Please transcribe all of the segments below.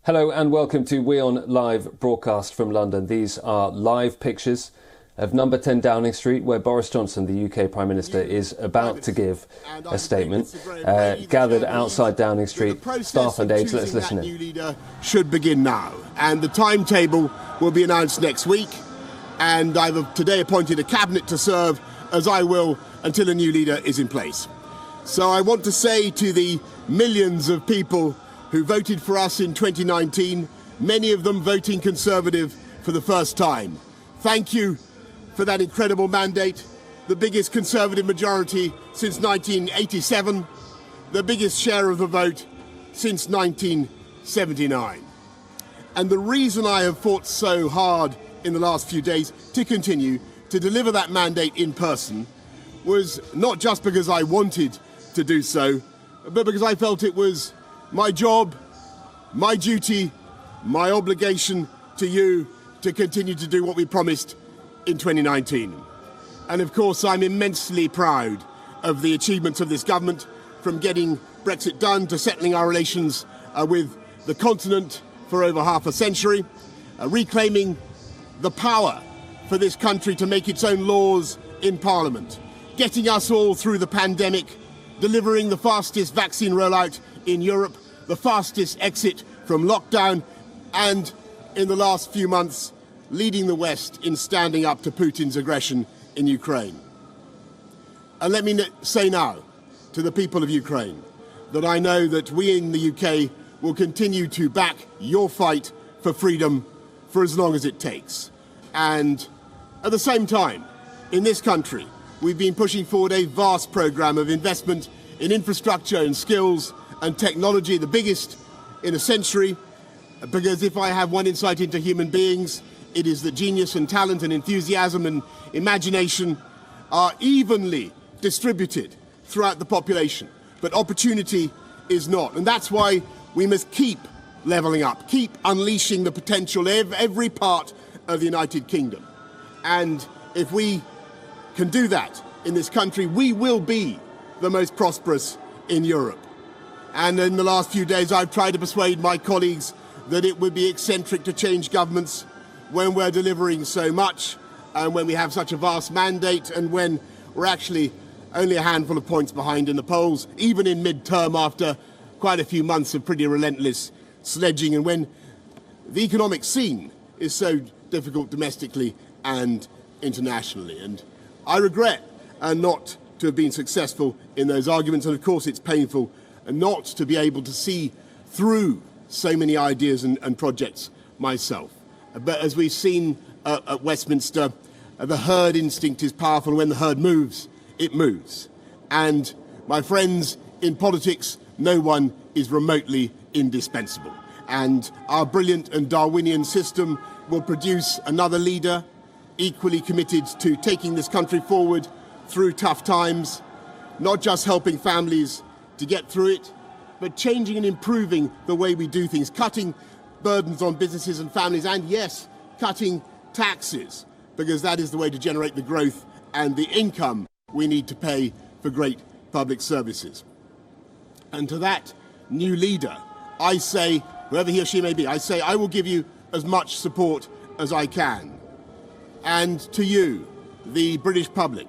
Hello and welcome to WION Live broadcast from London. These are live pictures of number 10 Downing Street, where Boris Johnson, the UK Prime Minister, is about to give a statement. Gathered outside Downing Street, staff and aides. Let's listen in. New leader should begin now, and the timetable will be announced next week. And I've today appointed a cabinet to serve, as I will, until a new leader is in place. So I want to say to the millions of people who voted for us in 2019, many of them voting Conservative for the first time, thank you for that incredible mandate, the biggest Conservative majority since 1987, the biggest share of the vote since 1979. And the reason I have fought so hard in the last few days to continue to deliver that mandate in person was not just because I wanted to do so, but because I felt it was my job, my duty, my obligation to you to continue to do what we promised in 2019. And of course, I'm immensely proud of the achievements of this government, from getting Brexit done to settling our relations with the continent for over half a century, reclaiming the power for this country to make its own laws in Parliament, getting us all through the pandemic, delivering the fastest vaccine rollout in Europe, the fastest exit from lockdown, and in the last few months, leading the West in standing up to Putin's aggression in Ukraine. And let me say now to the people of Ukraine that I know that we in the UK will continue to back your fight for freedom for as long as it takes. And at the same time, in this country, we've been pushing forward a vast programme of investment in infrastructure and skills and technology, the biggest in a century, because if I have one insight into human beings, it is that genius and talent and enthusiasm and imagination are evenly distributed throughout the population, but opportunity is not. And that's why we must keep levelling up, keep unleashing the potential of every part of the United Kingdom. And if we can do that in this country, we will be the most prosperous in Europe. And in the last few days, I've tried to persuade my colleagues that it would be eccentric to change governments when we're delivering so much, and when we have such a vast mandate, and when we're actually only a handful of points behind in the polls, even in mid-term after quite a few months of pretty relentless sledging, and when the economic scene is so difficult domestically and internationally. And I regret not to have been successful in those arguments, and of course it's painful not to be able to see through so many ideas and projects myself. But as we've seen at Westminster, the herd instinct is powerful. When the herd moves, it moves. And my friends, in politics, no one is remotely indispensable. And our brilliant and Darwinian system will produce another leader equally committed to taking this country forward through tough times, not just helping families to get through it, but changing and improving the way we do things, cutting burdens on businesses and families, and yes, cutting taxes, because that is the way to generate the growth and the income we need to pay for great public services. And to that new leader, I say, whoever he or she may be, I say I will give you as much support as I can. And to you, the British public,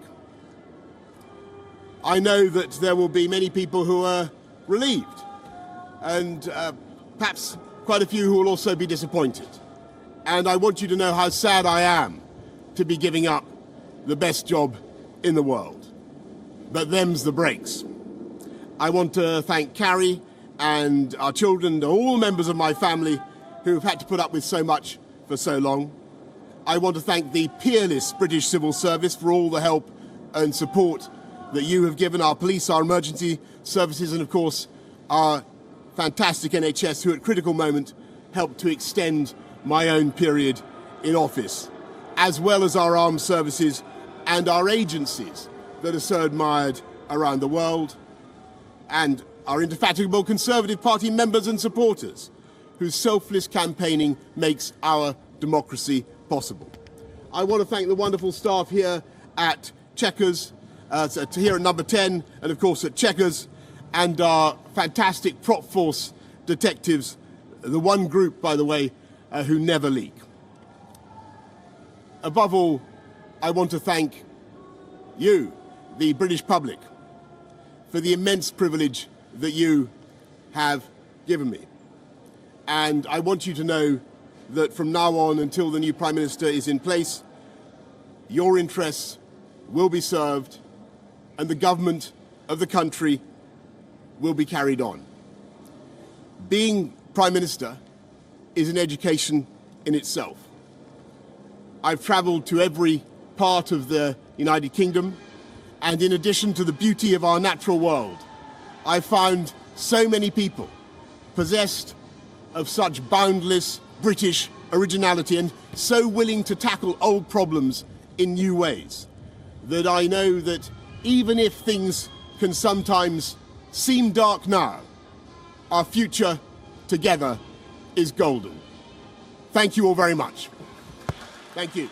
I know that there will be many people who are relieved, and perhaps quite a few who will also be disappointed. And I want you to know how sad I am to be giving up the best job in the world. But them's the breaks. I want to thank Carrie and our children and all members of my family who have had to put up with so much for so long. I want to thank the peerless British civil service for all the help and support that you have given our police, our emergency services, and of course our fantastic NHS, who at critical moment helped to extend my own period in office, as well as our armed services and our agencies that are so admired around the world, and our indefatigable Conservative Party members and supporters, whose selfless campaigning makes our democracy possible. I want to thank the wonderful staff here at Chequers, here at number 10, and of course at Chequers, and our fantastic prop force detectives the one group, by the way, who never leak. Above all, I want to thank you, the British public, for the immense privilege that you have given me. And I want you to know that from now on until the new Prime Minister is in place, your interests will be served and the government of the country will be carried on. Being Prime Minister is an education in itself. I've travelled to every part of the United Kingdom, and in addition to the beauty of our natural world, I found so many people possessed of such boundless British originality and so willing to tackle old problems in new ways that I know that even if things can sometimes seem dark now, our future together is golden. Thank you all very much. Thank you.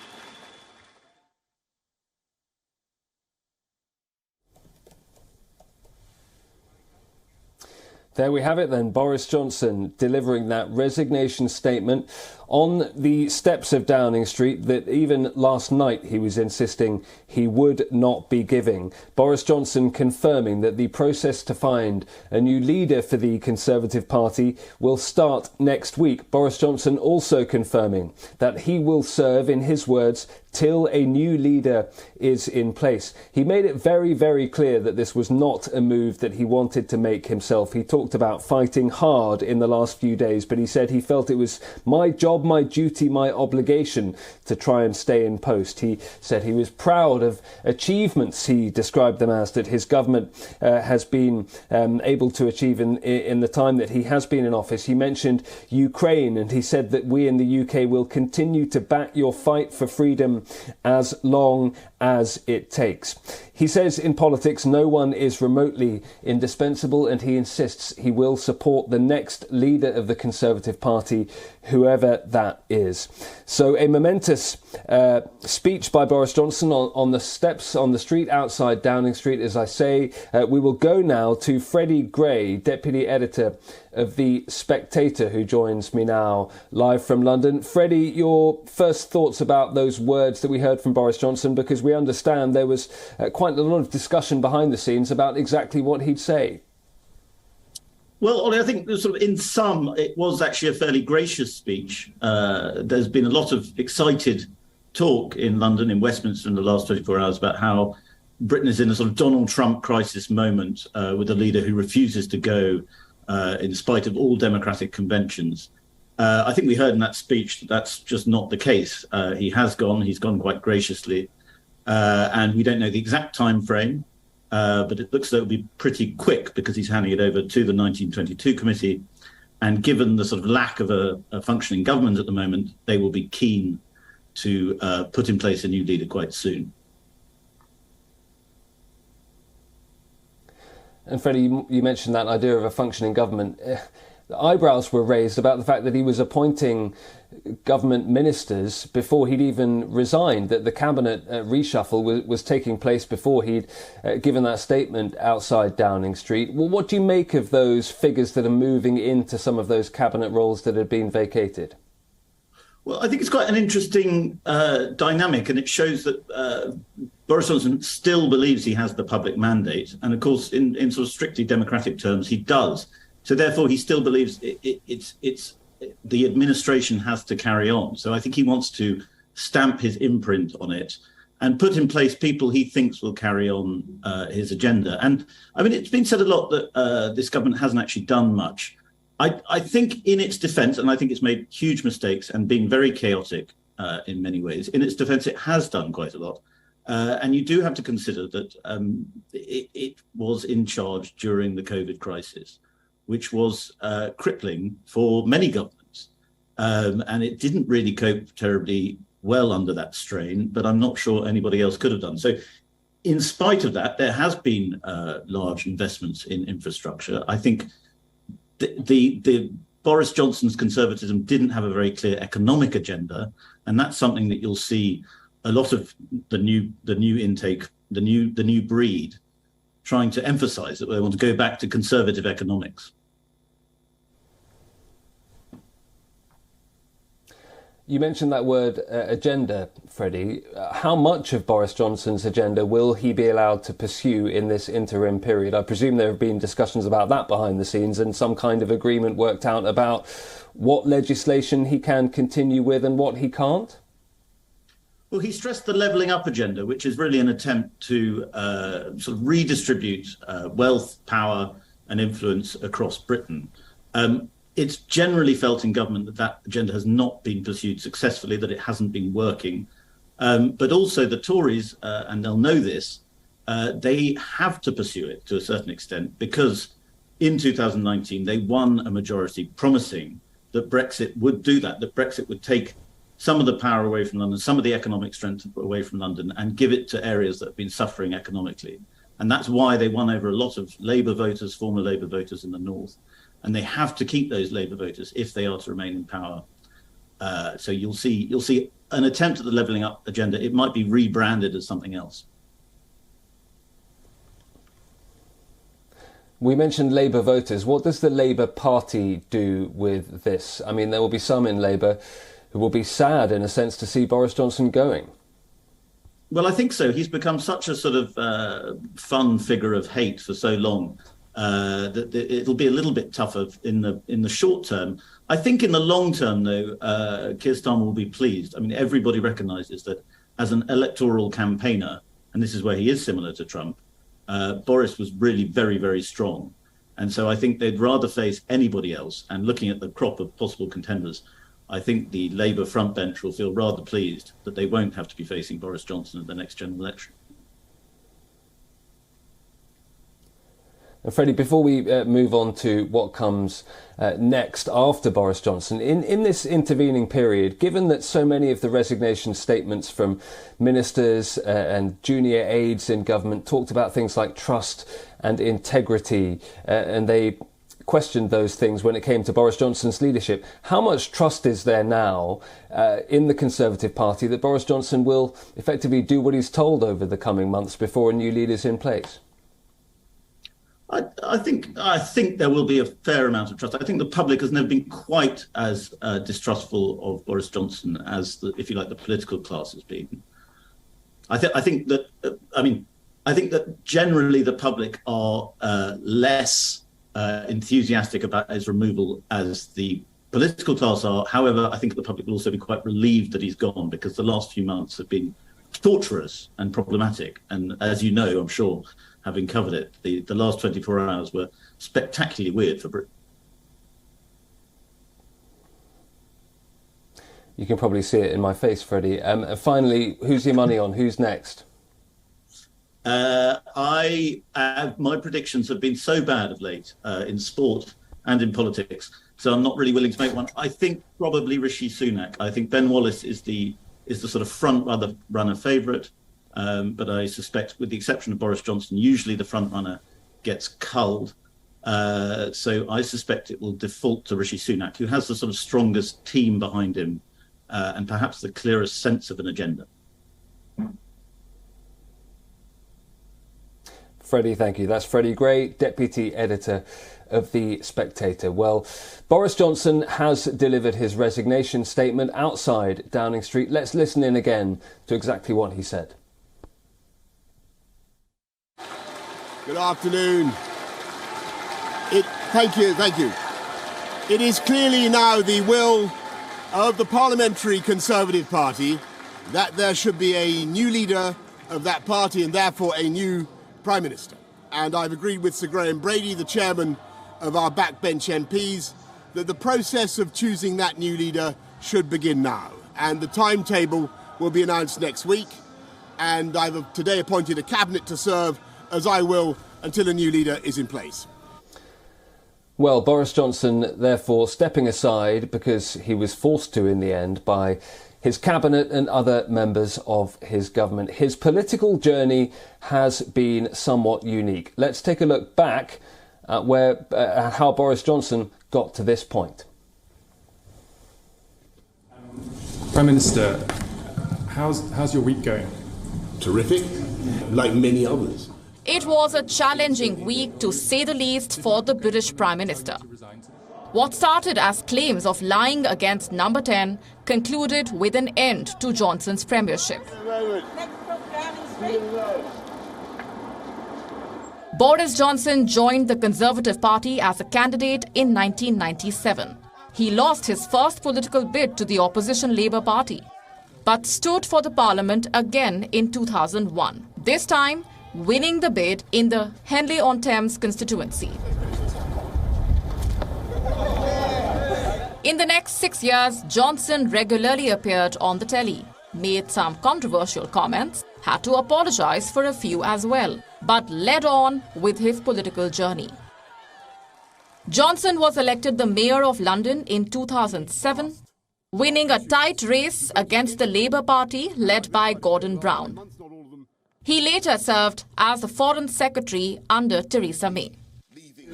There we have it then, Boris Johnson delivering that resignation statement on the steps of Downing Street that even last night he was insisting he would not be giving. Boris Johnson confirming that the process to find a new leader for the Conservative Party will start next week. Boris Johnson also confirming that he will serve, in his words, till a new leader is in place. He made it very, very clear that this was not a move that he wanted to make himself. He talked about fighting hard in the last few days, but he said he felt it was my job, my duty, my obligation to try and stay in post. He said he was proud of achievements, he described them as, that his government has been able to achieve in the time that he has been in office. He mentioned Ukraine, and he said that we in the UK will continue to back your fight for freedom as long as it takes. He says in politics no one is remotely indispensable, and he insists he will support the next leader of the Conservative Party, whoever that is. So a momentous speech by Boris Johnson on the steps on the street outside Downing Street, as I say. We will go now to Freddie Gray, Deputy Editor of The Spectator, who joins me now live from London. Freddie, your first thoughts about those words that we heard from Boris Johnson, because we understand there was quite a lot of discussion behind the scenes about exactly what he'd say. Well, Ollie, I think sort of in sum, it was actually a fairly gracious speech. There's been a lot of excited talk in London, in Westminster, in the last 24 hours about how Britain is in a sort of Donald Trump crisis moment with a leader who refuses to go in spite of all democratic conventions. I think we heard in that speech that that's just not the case. He has gone. He's gone quite graciously. And we don't know the exact time frame. But it looks as though it'll be pretty quick because he's handing it over to the 1922 committee. And given the sort of lack of a functioning government at the moment, they will be keen to put in place a new leader quite soon. And Freddie, you mentioned that idea of a functioning government. The eyebrows were raised about the fact that he was appointing government ministers before he'd even resigned, that the cabinet reshuffle was taking place before he'd given that statement outside Downing Street. Well, what do you make of those figures that are moving into some of those cabinet roles that had been vacated? Well, I think it's quite an interesting dynamic, and it shows that Boris Johnson still believes he has the public mandate. And of course, in sort of strictly democratic terms, he does. So therefore, he still believes it's the administration has to carry on. So I think he wants to stamp his imprint on it and put in place people he thinks will carry on his agenda. And I mean, it's been said a lot that this government hasn't actually done much. I think in its defense, and I think it's made huge mistakes and been very chaotic in many ways, in its defense, it has done quite a lot. And you do have to consider that it was in charge during the COVID crisis, which was crippling for many governments. And it didn't really cope terribly well under that strain, but I'm not sure anybody else could have done. So in spite of that, there has been large investments in infrastructure. I think the Boris Johnson's Conservatism didn't have a very clear economic agenda, and that's something that you'll see a lot of the new intake, the new breed, trying to emphasize that they want to go back to conservative economics. You mentioned that word agenda, Freddie. How much of Boris Johnson's agenda will he be allowed to pursue in this interim period? I presume there have been discussions about that behind the scenes and some kind of agreement worked out about what legislation he can continue with and what he can't? Well, he stressed the levelling up agenda, which is really an attempt to sort of redistribute wealth, power and influence across Britain. It's generally felt in government that that agenda has not been pursued successfully, that it hasn't been working. But also the Tories, and they'll know this, they have to pursue it to a certain extent because in 2019 they won a majority promising that Brexit would do that Brexit would take some of the power away from London, some of the economic strength away from London and give it to areas that have been suffering economically. And that's why they won over a lot of Labour voters, former Labour voters in the north. And they have to keep those Labour voters if they are to remain in power. So you'll see an attempt at the levelling up agenda. It might be rebranded as something else. We mentioned Labour voters. What does the Labour Party do with this? I mean, there will be some in Labour who will be sad, in a sense, to see Boris Johnson going. Well, I think so. He's become such a sort of fun figure of hate for so long. That it'll be a little bit tougher in the short term. I think in the long term, though, Keir Starmer will be pleased. I mean, everybody recognises that as an electoral campaigner, and this is where he is similar to Trump, Boris was really very, very strong. And so I think they'd rather face anybody else. And looking at the crop of possible contenders, I think the Labour front bench will feel rather pleased that they won't have to be facing Boris Johnson at the next general election. And Freddie, before we move on to what comes next after Boris Johnson, in this intervening period, given that so many of the resignation statements from ministers and junior aides in government talked about things like trust and integrity, and they questioned those things when it came to Boris Johnson's leadership, how much trust is there now in the Conservative Party that Boris Johnson will effectively do what he's told over the coming months before a new leader's in place? I think there will be a fair amount of trust. I think the public has never been quite as distrustful of Boris Johnson as, if you like, the political class has been. I think that generally the public are less enthusiastic about his removal as the political class are. However, I think the public will also be quite relieved that he's gone because the last few months have been torturous and problematic. And as you know, I'm sure, having covered it, the last 24 hours were spectacularly weird for Britain. You can probably see it in my face, Freddie. Finally, who's your money on? Who's next? My predictions have been so bad of late in sport and in politics, so I'm not really willing to make one. I think probably Rishi Sunak. I think Ben Wallace is the sort of front runner favourite. But I suspect, with the exception of Boris Johnson, usually the front runner gets culled. So I suspect it will default to Rishi Sunak, who has the sort of strongest team behind him and perhaps the clearest sense of an agenda. Freddie, thank you. That's Freddie Gray, Deputy Editor of The Spectator. Well, Boris Johnson has delivered his resignation statement outside Downing Street. Let's listen in again to exactly what he said. Good afternoon. Thank you. It is clearly now the will of the Parliamentary Conservative Party that there should be a new leader of that party and therefore a new Prime Minister. And I've agreed with Sir Graham Brady, the chairman of our backbench MPs, that the process of choosing that new leader should begin now. And the timetable will be announced next week. And I've today appointed a cabinet to serve, as I will, until a new leader is in place. Well, Boris Johnson, therefore, stepping aside because he was forced to in the end by his cabinet and other members of his government. His political journey has been somewhat unique. Let's take a look back at how Boris Johnson got to this point. Prime Minister, how's your week going? Terrific, like many others. It was a challenging week, to say the least, for the British Prime Minister. What started as claims of lying against Number 10 concluded with an end to Johnson's premiership. Boris Johnson joined the Conservative Party as a candidate in 1997. He lost his first political bid to the opposition Labour Party, but stood for the parliament again in 2001, this time winning the bid in the Henley-on-Thames constituency. In the next 6 years, Johnson regularly appeared on the telly, made some controversial comments, had to apologise for a few as well, but led on with his political journey. Johnson was elected the Mayor of London in 2007, winning a tight race against the Labour Party led by Gordon Brown. He later served as the Foreign Secretary under Theresa May.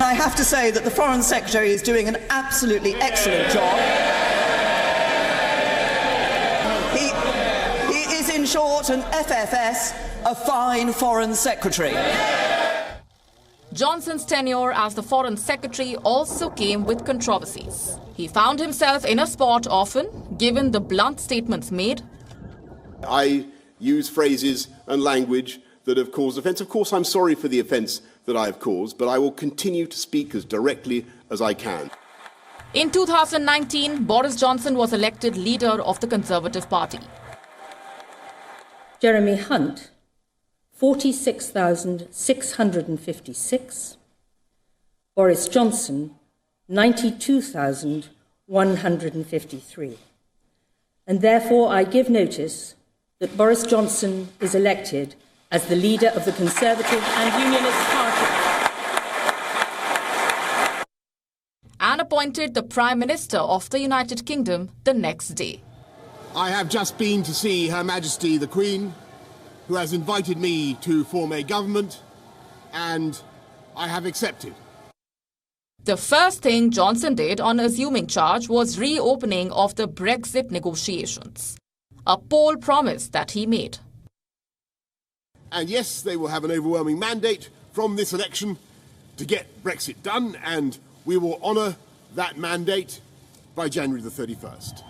I have to say that the Foreign Secretary is doing an absolutely excellent job. He is, in short, an FFS, a fine Foreign Secretary. Johnson's tenure as the Foreign Secretary also came with controversies. He found himself in a spot often, given the blunt statements made. I use phrases and language that have caused offence. Of course, I'm sorry for the offence that I have caused, but I will continue to speak as directly as I can. In 2019, Boris Johnson was elected leader of the Conservative Party. Jeremy Hunt, 46,656. Boris Johnson, 92,153. And therefore I give notice that Boris Johnson is elected as the leader of the Conservative and Unionist Party. And appointed the Prime Minister of the United Kingdom the next day. I have just been to see Her Majesty the Queen, who has invited me to form a government, and I have accepted. The first thing Johnson did on assuming charge was reopening of the Brexit negotiations, a poll promise that he made. And yes, they will have an overwhelming mandate from this election to get Brexit done, and we will honour that mandate by January the 31st.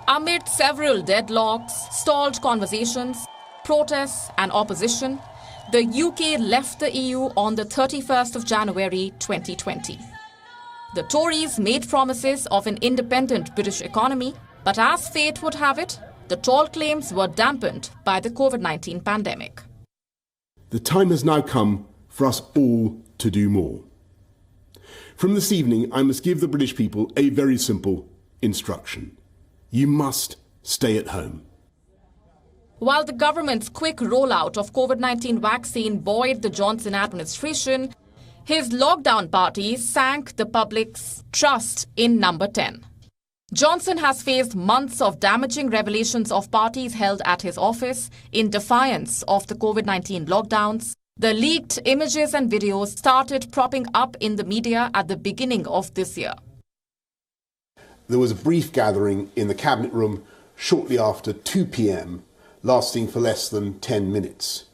Amid several deadlocks, stalled conversations, protests and opposition, the UK left the EU on the 31st of January 2020. The Tories made promises of an independent British economy, but as fate would have it, the tall claims were dampened by the COVID-19 pandemic. The time has now come for us all to do more. From this evening, I must give the British people a very simple instruction. You must stay at home. While the government's quick rollout of COVID-19 vaccine buoyed the Johnson administration, his lockdown party sank the public's trust in Number 10. Johnson has faced months of damaging revelations of parties held at his office in defiance of the COVID-19 lockdowns. The leaked images and videos started propping up in the media at the beginning of this year. There was a brief gathering in the Cabinet room shortly after 2 p.m, lasting for less than 10 minutes,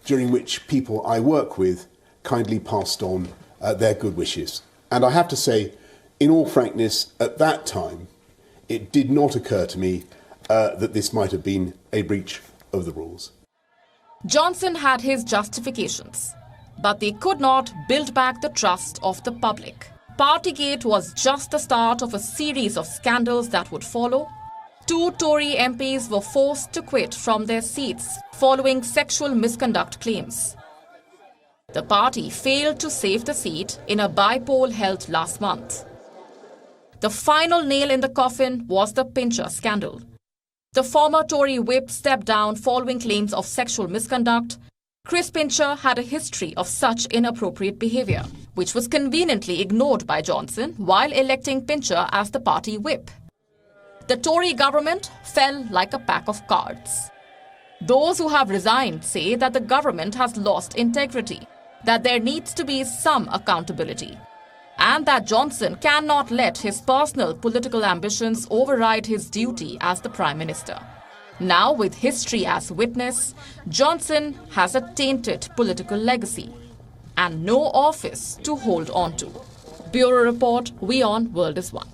during which people I work with kindly passed on their good wishes. And I have to say, in all frankness, at that time, it did not occur to me that this might have been a breach of the rules. Johnson had his justifications, but they could not build back the trust of the public. Partygate was just the start of a series of scandals that would follow. 2 Tory MPs were forced to quit from their seats following sexual misconduct claims. The party failed to save the seat in a by-poll held last month. The final nail in the coffin was the Pincher scandal. The former Tory whip stepped down following claims of sexual misconduct. Chris Pincher had a history of such inappropriate behaviour, which was conveniently ignored by Johnson while electing Pincher as the party whip. The Tory government fell like a pack of cards. Those who have resigned say that the government has lost integrity, that there needs to be some accountability, and that Johnson cannot let his personal political ambitions override his duty as the Prime Minister. Now, with history as witness, Johnson has a tainted political legacy and no office to hold on to. Bureau Report, WION World is One.